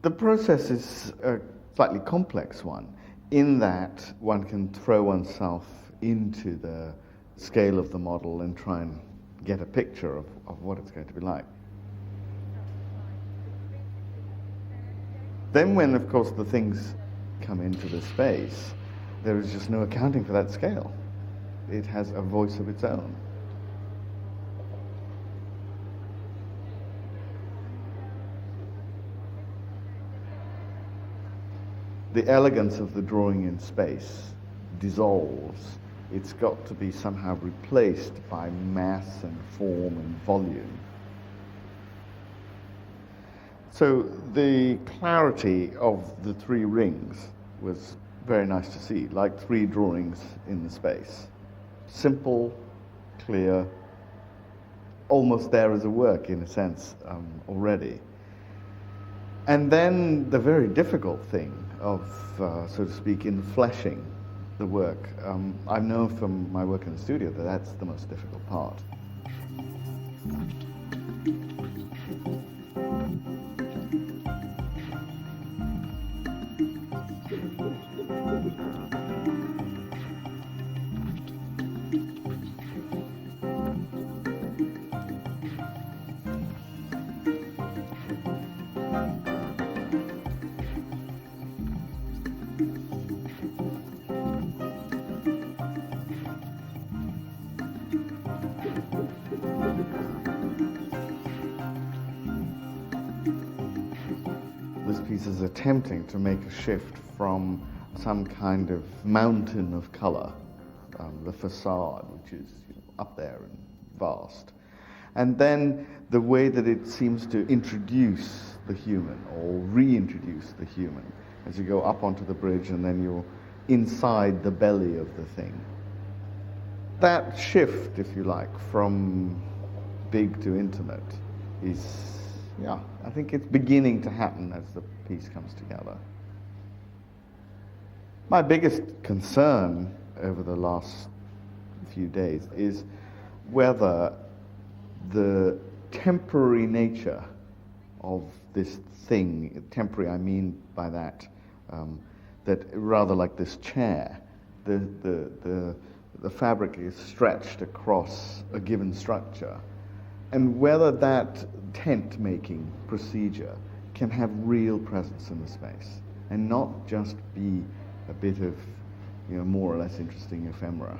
The process is a slightly complex one in that one can throw oneself into the scale of the model and try and get a picture of what it's going to be like. Then when, of course, the things come into the space, there is just no accounting for that scale. It has a voice of its own. The elegance of the drawing in space dissolves. It's got to be somehow replaced by mass and form and volume. So the clarity of the three rings was very nice to see, like three drawings in the space. Simple, clear, almost there as a work in a sense already. And then the very difficult thing of, so to speak, infleshing the work. I know from my work in the studio that that's the most difficult part. This piece is attempting to make a shift from some kind of mountain of color, the facade, which is up there and vast, and then the way that it seems to introduce the human or reintroduce the human as you go up onto the bridge and then you're inside the belly of the thing. That shift, if you like, from big to intimate is, I think it's beginning to happen as the piece comes together. My biggest concern over the last few days is whether the temporary nature of this thing, temporary I mean by that, that rather like this chair, the fabric is stretched across a given structure, and whether that tent-making procedure can have real presence in the space and not just be a bit of, more or less interesting ephemera.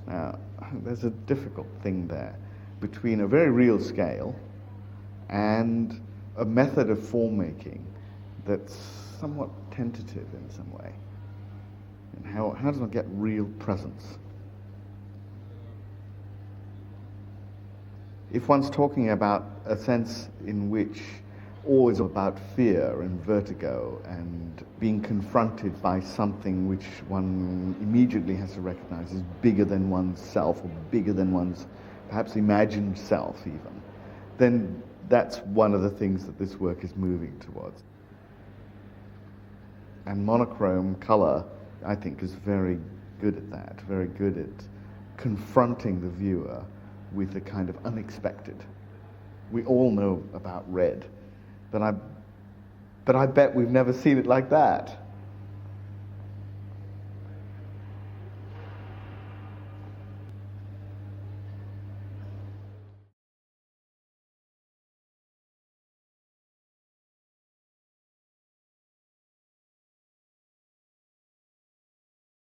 Now, there's a difficult thing there between a very real scale and a method of form-making that's somewhat tentative in some way. And how does one get real presence? If one's talking about a sense in which awe is about fear and vertigo and being confronted by something which one immediately has to recognize is bigger than one's self or bigger than one's perhaps imagined self even, then that's one of the things that this work is moving towards. And monochrome color, I think, is very good at that, very good at confronting the viewer with a kind of unexpected. We all know about red, but I bet we've never seen it like that.